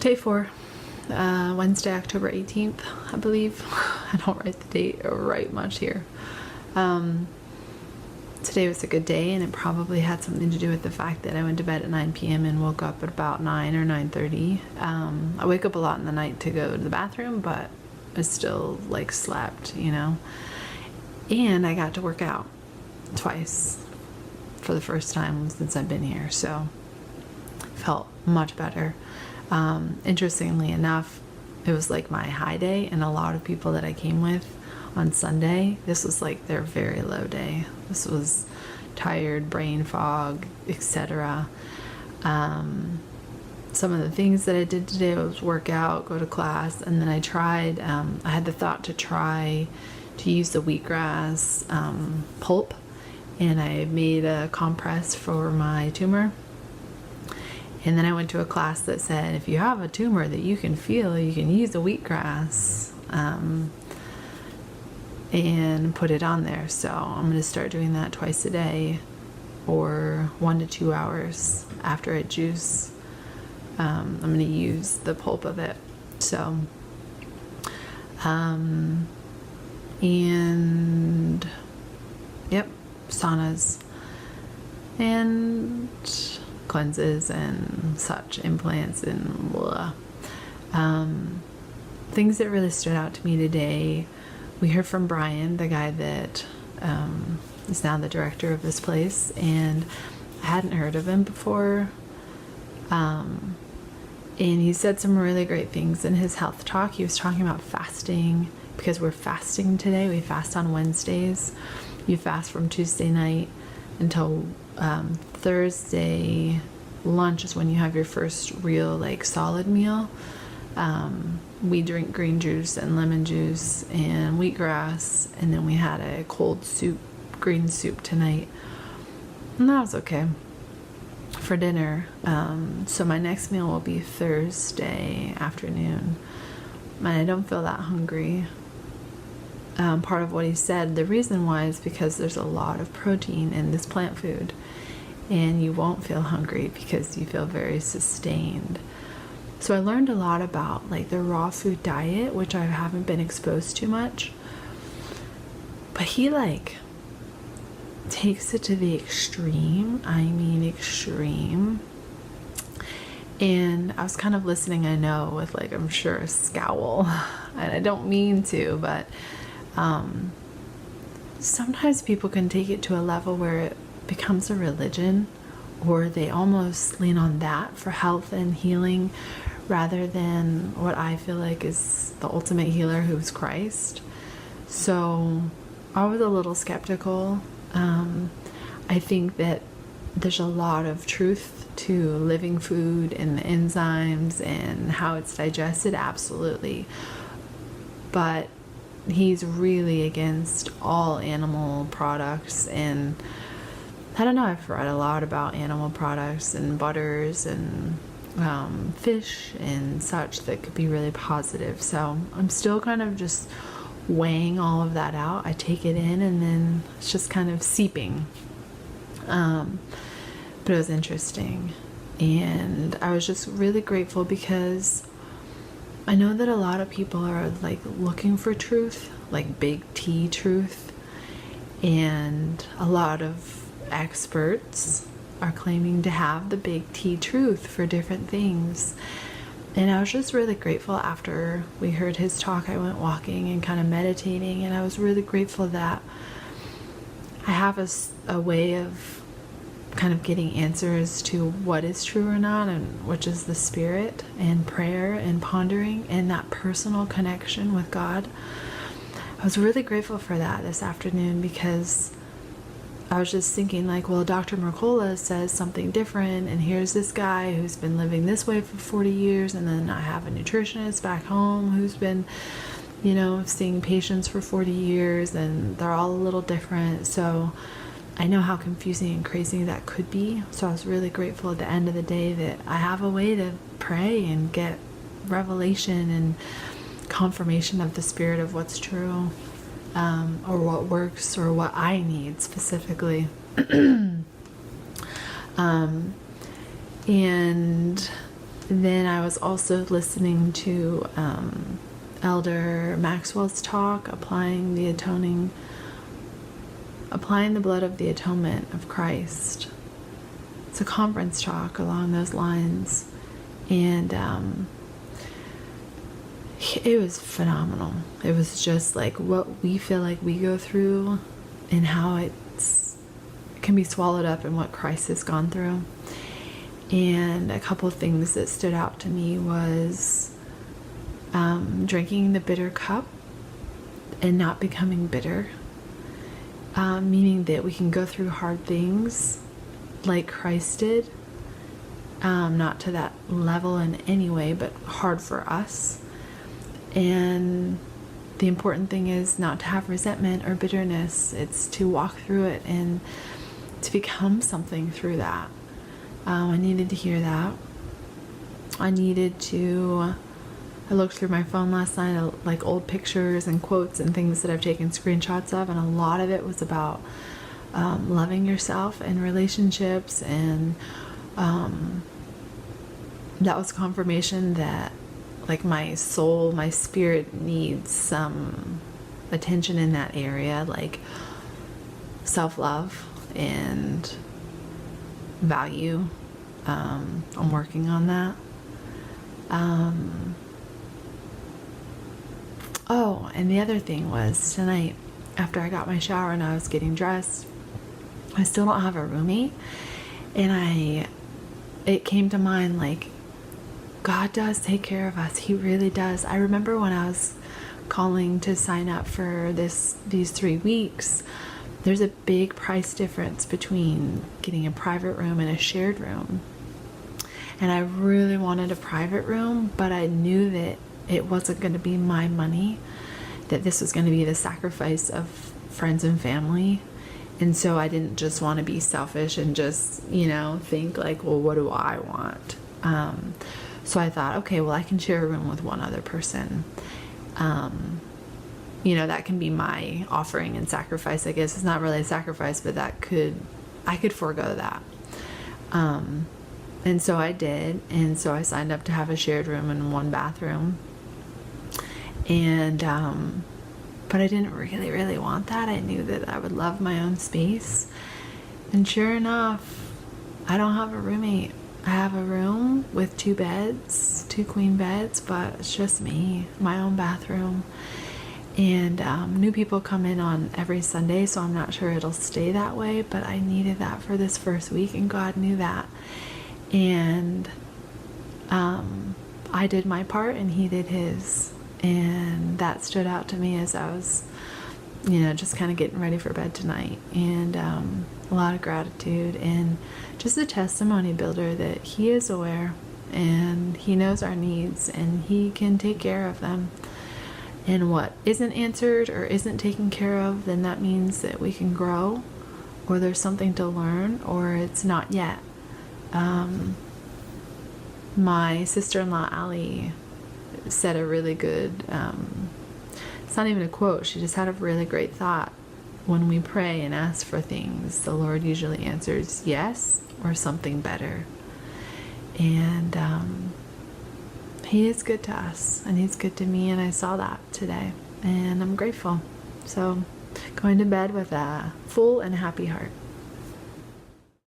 Day 4, Wednesday, October 18th, I believe. I don't write the date or write much here. Today was a good day, and it probably had something to do with the fact that I went to bed at 9 p.m. and woke up at about 9 or 9:30. I wake up a lot in the night to go to the bathroom, but I still like slept, you know. And I got to work out twice for the first time since I've been here, so felt much better. Interestingly enough, it was like my high day, and a lot of people that I came with on Sunday, this was like their very low day. This was tired, brain fog, etc. Some of the things that I did today was work out, go to class, and then I tried, I had the thought to try to use the wheatgrass pulp, and I made a compress for my tumor. And then I went to a class that said if you have a tumor that you can feel, you can use the wheatgrass and put it on there. So I'm going to start doing that twice a day, or 1 to 2 hours after I juice. I'm going to use the pulp of it. So, and yep, saunas and cleanses and such, implants and blah. Things that really stood out to me today. We heard from Brian, the guy that is now the director of this place, and I hadn't heard of him before. And he said some really great things in his health talk. He was talking about fasting, because we're fasting today. We fast on Wednesdays. You fast from Tuesday night until Thursday lunch is when you have your first real like solid meal. We drink green juice and lemon juice and wheatgrass, and then we had a cold soup, green soup tonight, and that was okay for dinner. So my next meal will be Thursday afternoon, and I don't feel that hungry. Part of what he said, the reason why, is because there's a lot of protein in this plant food, and you won't feel hungry because you feel very sustained. So I learned a lot about like the raw food diet, which I haven't been exposed to much. But he like takes it to the extreme. I mean extreme. And I was kind of listening, I know, with like, I'm sure, a scowl. And I don't mean to, but sometimes people can take it to a level where it becomes a religion, or they almost lean on that for health and healing rather than what I feel like is the ultimate healer, who's Christ. So I was a little skeptical. I think that there's a lot of truth to living food and the enzymes and how it's digested, absolutely. But he's really against all animal products, and I don't know, I've read a lot about animal products and butters and fish and such that could be really positive. So I'm still kind of just weighing all of that out. I take it in, and then it's just kind of seeping. But it was interesting, and I was just really grateful, because I know that a lot of people are like looking for truth, like big T truth, and a lot of experts are claiming to have the big T truth for different things. And I was just really grateful after we heard his talk. I went walking and kind of meditating, and I was really grateful that I have a way of kind of getting answers to what is true or not, and which is the spirit, and prayer and pondering and that personal connection with God. I was really grateful for that this afternoon, because I was just thinking like, well, Dr. Mercola says something different, and here's this guy who's been living this way for 40 years, and then I have a nutritionist back home who's been, you know, seeing patients for 40 years, and they're all a little different. So I know how confusing and crazy that could be. So I was really grateful at the end of the day that I have a way to pray and get revelation and confirmation of the spirit of what's true, or what works, or what I need specifically. And then I was also listening to Elder Maxwell's talk, applying the blood of the atonement of Christ. It's a conference talk along those lines, and it was phenomenal. It was just like what we feel like we go through and how it can be swallowed up in what Christ has gone through. And a couple of things that stood out to me was drinking the bitter cup and not becoming bitter, meaning that we can go through hard things like Christ did, not to that level in any way, but hard for us. And the important thing is not to have resentment or bitterness. It's to walk through it and to become something through that. I needed to hear that. I looked through my phone last night, like old pictures and quotes and things that I've taken screenshots of, and a lot of it was about loving yourself and relationships, and that was confirmation that like my soul, my spirit needs some attention in that area, like self-love and value. I'm working on that. Oh, and the other thing was tonight, after I got my shower and I was getting dressed, I still don't have a roomie, and it came to mind, like, God does take care of us. He really does. I remember when I was calling to sign up for these 3 weeks, there's a big price difference between getting a private room and a shared room. And I really wanted a private room, but I knew that it wasn't going to be my money, that this was going to be the sacrifice of friends and family. And so I didn't just want to be selfish and just, think like, well, what do I want? So I thought, okay, well, I can share a room with one other person. That can be my offering and sacrifice, I guess. It's not really a sacrifice, but I could forego that. And so I did. And so I signed up to have a shared room and one bathroom. And, but I didn't really, really want that. I knew that I would love my own space. And sure enough, I don't have a roommate. I have a room with 2 beds, 2 queen beds, but it's just me, my own bathroom. And new people come in on every Sunday, so I'm not sure it'll stay that way, but I needed that for this first week, and God knew that. And I did my part and He did His, and that stood out to me as I was just kind of getting ready for bed tonight. And a lot of gratitude, and just a testimony builder that He is aware and He knows our needs and He can take care of them. And what isn't answered or isn't taken care of, then that means that we can grow, or there's something to learn, or it's not yet. My sister-in-law Allie said a really good, it's not even a quote, she just had a really great thought. When we pray and ask for things, the Lord usually answers yes or something better. And He is good to us, and He's good to me, and I saw that today, and I'm grateful. So going to bed with a full and happy heart.